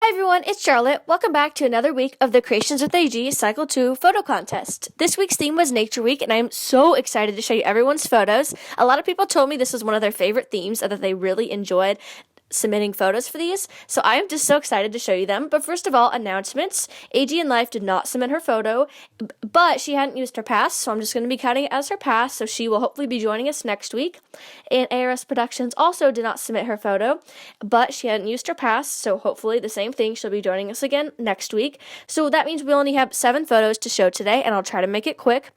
Hi everyone, it's Charlotte. Welcome back to another week of the Creations with AG Cycle 2 photo contest. This week's theme was Nature Week, and I'm so excited to show you everyone's photos. A lot of people told me this was one of their favorite themes and that they really enjoyed submitting photos for these, so I am just so excited to show you them. But first of all, announcements. AG in Life did not submit her photo, but she hadn't used her pass, so I'm just going to be counting it as her pass, so she will hopefully be joining us next week. And ARS Productions also did not submit her photo, but she hadn't used her pass, so hopefully the same thing, she'll be joining us again next week. So that means we only have 7 photos to show today, and I'll try to make it quick.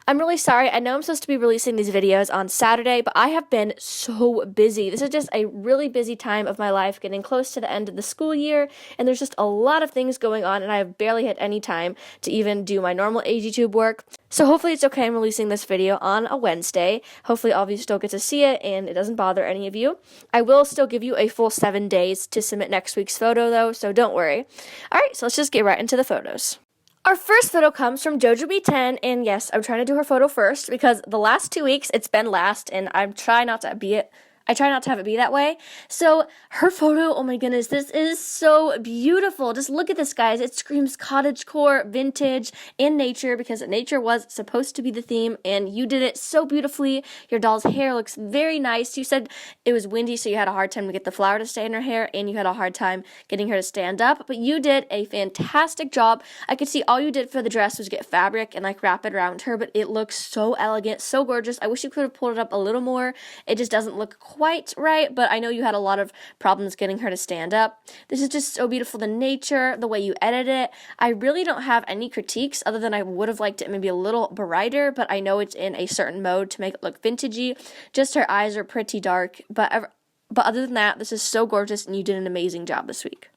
I'm really sorry. I know I'm supposed to be releasing these videos on Saturday, but I have been so busy. This is just a really busy time of my life, getting close to the end of the school year, and there's just a lot of things going on, and I have barely had any time to even do my normal AGTube work. So hopefully it's okay I'm releasing this video on a Wednesday. Hopefully all of you still get to see it and it doesn't bother any of you. I will still give you a full 7 days to submit next week's photo though, so don't worry. Alright, so let's just get right into the photos. Our first photo comes from JoJoB10, and yes, I'm trying to do her photo first because the last 2 weeks it's been last, and I try not to have it be that way. So her photo, oh my goodness, this is so beautiful. Just look at this, guys. It screams cottagecore, vintage, and nature, because nature was supposed to be the theme, and you did it so beautifully. Your doll's hair looks very nice. You said it was windy, so you had a hard time to get the flower to stay in her hair, and you had a hard time getting her to stand up, but you did a fantastic job. I could see all you did for the dress was get fabric and like wrap it around her, but it looks so elegant, so gorgeous. I wish you could have pulled it up a little more. It just doesn't look quite right, but I know you had a lot of problems getting her to stand up. This is just so beautiful. The nature, the way you edit it. I really don't have any critiques other than I would have liked it maybe a little brighter, but I know it's in a certain mode to make it look vintagey. Just her eyes are pretty dark, but other than that, this is so gorgeous, and you did an amazing job this week.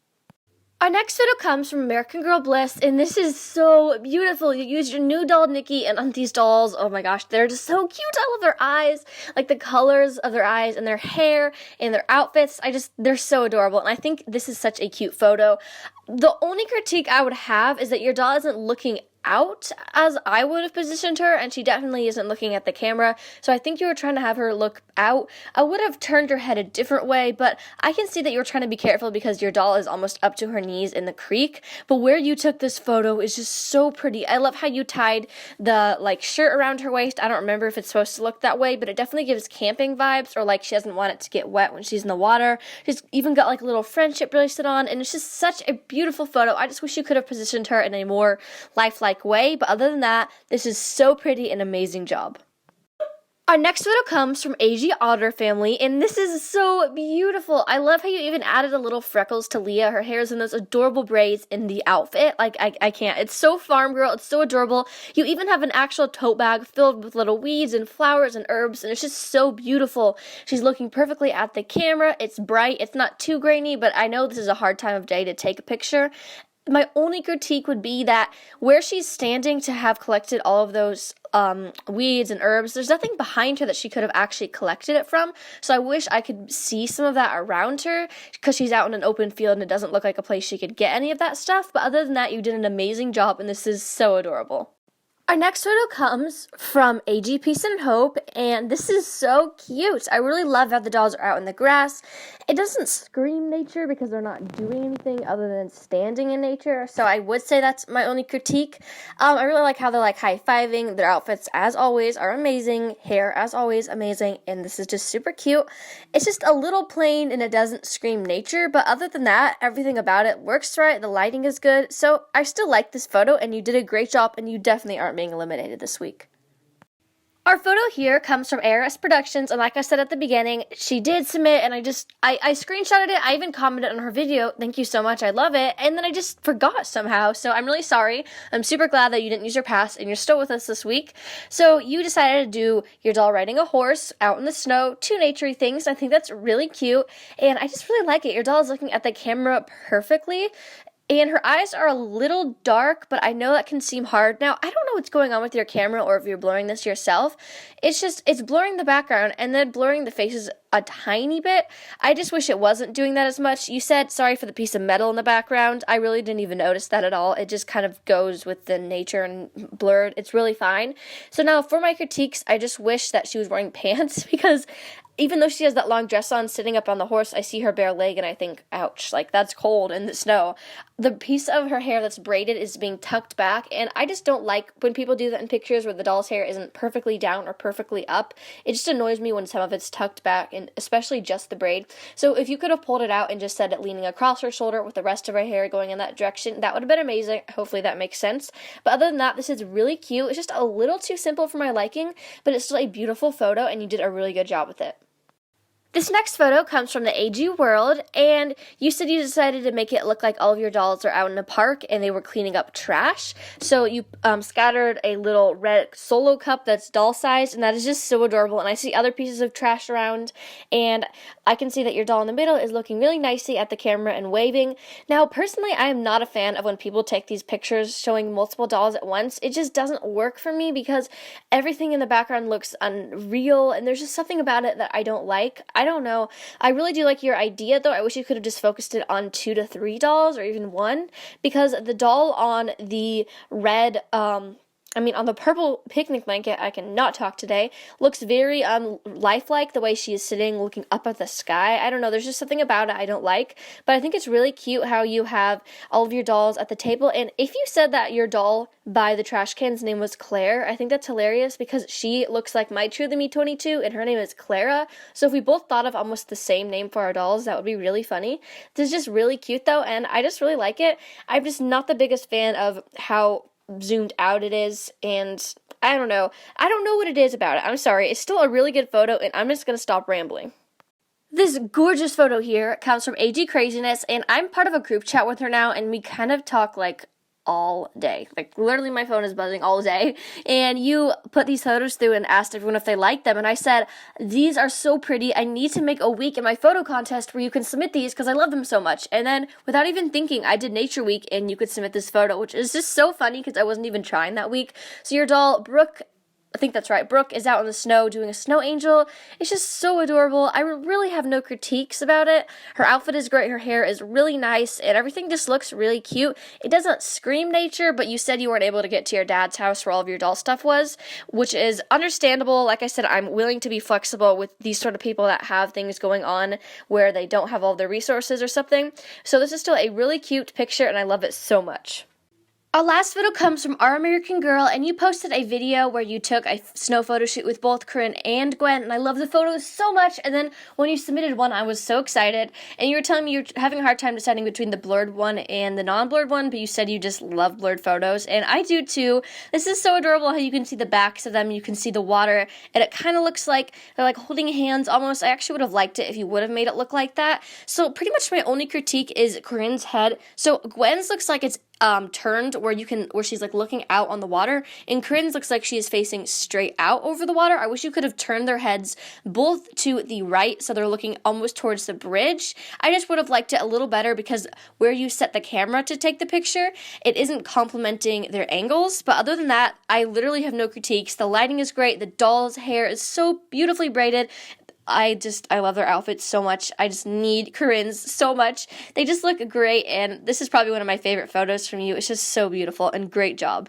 Our next photo comes from American Girl Bliss, and this is so beautiful. You used your new doll, Nikki, and on these dolls, oh my gosh, they're just so cute. I love their eyes, like the colors of their eyes and their hair and their outfits. They're so adorable, and I think this is such a cute photo. The only critique I would have is that your doll isn't looking out as I would have positioned her, and she definitely isn't looking at the camera, so I think you were trying to have her look out. I would have turned her head a different way, but I can see that you were trying to be careful because your doll is almost up to her knees in the creek, but where you took this photo is just so pretty. I love how you tied the shirt around her waist. I don't remember if it's supposed to look that way, but it definitely gives camping vibes, or like she doesn't want it to get wet when she's in the water. She's even got like a little friendship bracelet on, and it's just such a beautiful photo. I just wish you could have positioned her in a more lifelike way, but other than that, this is so pretty and amazing job. Our next photo comes from AG Otter Family, and this is so beautiful. I love how you even added a little freckles to Leah. Her hair is in those adorable braids in the outfit. I can't. It's so farm girl. It's so adorable. You even have an actual tote bag filled with little weeds and flowers and herbs, and it's just so beautiful. She's looking perfectly at the camera. It's bright. It's not too grainy, but I know this is a hard time of day to take a picture. My only critique would be that where she's standing to have collected all of those weeds and herbs, there's nothing behind her that she could have actually collected it from. So I wish I could see some of that around her, because she's out in an open field and it doesn't look like a place she could get any of that stuff. But other than that, you did an amazing job, and this is so adorable. Our next photo comes from AG Peace and Hope, and this is so cute. I really love how the dolls are out in the grass. It doesn't scream nature because they're not doing anything other than standing in nature, so I would say that's my only critique. I really like how they're high-fiving. Their outfits, as always, are amazing. Hair, as always, amazing, and this is just super cute. It's just a little plain, and it doesn't scream nature, but other than that, everything about it works right. The lighting is good, so I still like this photo, and you did a great job, and you definitely aren't being eliminated this week. Our photo here comes from ARS Productions, and like I said at the beginning, she did submit, and I screenshotted it. I even commented on her video, thank you so much, I love it, and then I just forgot somehow, so I'm really sorry. I'm super glad that you didn't use your pass, and you're still with us this week. So you decided to do your doll riding a horse out in the snow, 2 naturey things. I think that's really cute, and I just really like it. Your doll is looking at the camera perfectly, and her eyes are a little dark, but I know that can seem hard. Now, I don't know what's going on with your camera or if you're blurring this yourself. It's blurring the background and then blurring the faces a tiny bit. I just wish it wasn't doing that as much. You said sorry for the piece of metal in the background. I really didn't even notice that at all. It just kind of goes with the nature and blurred. It's really fine. So now for my critiques, I just wish that she was wearing pants because even though she has that long dress on sitting up on the horse, I see her bare leg and I think, ouch, like that's cold in the snow. The piece of her hair that's braided is being tucked back, and I just don't like when people do that in pictures where the doll's hair isn't perfectly down or perfectly up. It just annoys me when some of it's tucked back, and especially just the braid. So if you could have pulled it out and just said it leaning across her shoulder with the rest of her hair going in that direction, that would have been amazing. Hopefully that makes sense. But other than that, this is really cute. It's just a little too simple for my liking, but it's still a beautiful photo, and you did a really good job with it. This next photo comes from the AG World, and you said you decided to make it look like all of your dolls are out in a park and they were cleaning up trash. So you scattered a little red Solo cup that's doll-sized, and that is just so adorable. And I see other pieces of trash around, and I can see that your doll in the middle is looking really nicely at the camera and waving. Now, personally, I am not a fan of when people take these pictures showing multiple dolls at once. It just doesn't work for me because everything in the background looks unreal, and there's just something about it that I don't like. I don't know. I really do like your idea, though. I wish you could have just focused it on 2 to 3 dolls or even 1, because the doll on the red, on the purple picnic blanket, I cannot talk today, looks very lifelike the way she is sitting looking up at the sky. I don't know, there's just something about it I don't like, but I think it's really cute how you have all of your dolls at the table. And if you said that your doll by the trash can's name was Claire, I think that's hilarious because she looks like my True the Me 22 and her name is Clara. So if we both thought of almost the same name for our dolls, that would be really funny. This is just really cute though, and I just really like it. I'm just not the biggest fan of how zoomed out it is, and I don't know what it is about it. I'm sorry. It's still a really good photo, and I'm just gonna stop rambling. This gorgeous photo here comes from AG Craziness, and I'm part of a group chat with her now, and we kind of talk like all day. Like literally my phone is buzzing all day, and you put these photos through and asked everyone if they liked them, and I said, these are so pretty, I need to make a week in my photo contest where you can submit these because I love them so much. And then without even thinking, I did Nature Week and you could submit this photo, which is just so funny because I wasn't even trying that week. So your doll Brooke, I think that's right, Brooke is out in the snow doing a snow angel. It's just so adorable. I really have no critiques about it. Her outfit is great, her hair is really nice, and everything just looks really cute. It doesn't scream nature, but you said you weren't able to get to your dad's house where all of your doll stuff was, which is understandable. Like I said, I'm willing to be flexible with these sort of people that have things going on where they don't have all their resources or something. So this is still a really cute picture, and I love it so much. Our last photo comes from Our American Girl, and you posted a video where you took a snow photo shoot with both Corinne and Gwen, and I love the photos so much. And then when you submitted one, I was so excited, and you were telling me you're having a hard time deciding between the blurred one and the non-blurred one, but you said you just love blurred photos, and I do too. This is so adorable how you can see the backs of them, you can see the water, and it kind of looks like they're like holding hands almost. I actually would have liked it if you would have made it look like that. So pretty much my only critique is Corinne's head. So Gwen's looks like it's turned where she's like looking out on the water, and Corinne's looks like she is facing straight out over the water. I wish you could have turned their heads both to the right so they're looking almost towards the bridge. I just would have liked it a little better because where you set the camera to take the picture, it isn't complementing their angles. But other than that, I literally have no critiques. The lighting is great. The doll's hair is so beautifully braided. I love their outfits so much. I just need Corinne's so much. They just look great, and this is probably one of my favorite photos from you. It's just so beautiful, and great job.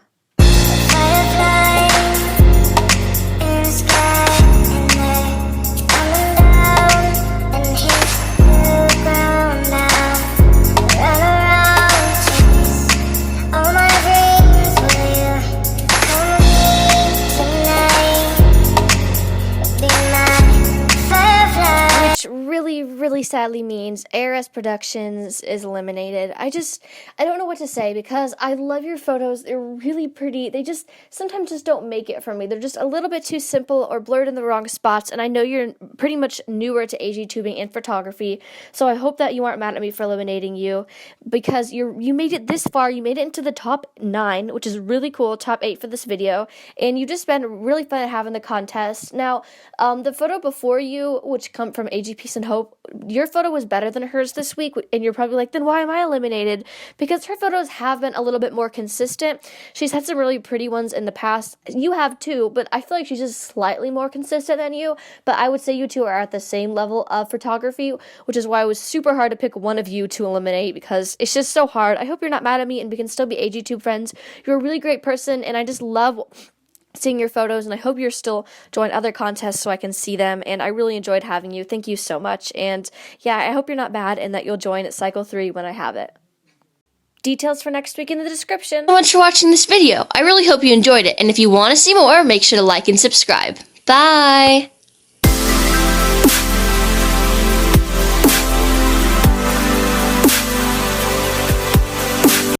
Really sadly means ARS Productions is eliminated. I don't know what to say because I love your photos. They're really pretty. They just sometimes just don't make it for me. They're just a little bit too simple or blurred in the wrong spots, and I know you're pretty much newer to AG tubing and photography, so I hope that you aren't mad at me for eliminating you because you made it this far. You made it into the top 9, which is really cool, top 8 for this video, and you just been really fun having the contest. Now, the photo before you, which come from AG Peace and Hope, your photo was better than hers this week, and you're probably like, then why am I eliminated? Because her photos have been a little bit more consistent. She's had some really pretty ones in the past. You have too, but I feel like she's just slightly more consistent than you. But I would say you two are at the same level of photography, which is why it was super hard to pick one of you to eliminate because it's just so hard. I hope you're not mad at me and we can still be AGTube friends. You're a really great person, and I just love seeing your photos, and I hope you're still joining other contests so I can see them, and I really enjoyed having you. Thank you so much, and yeah, I hope you're not bad and that you'll join at Cycle 3 when I have it. Details for next week in the description. Thank you so much for watching this video. I really hope you enjoyed it, and if you want to see more, make sure to like and subscribe. Bye!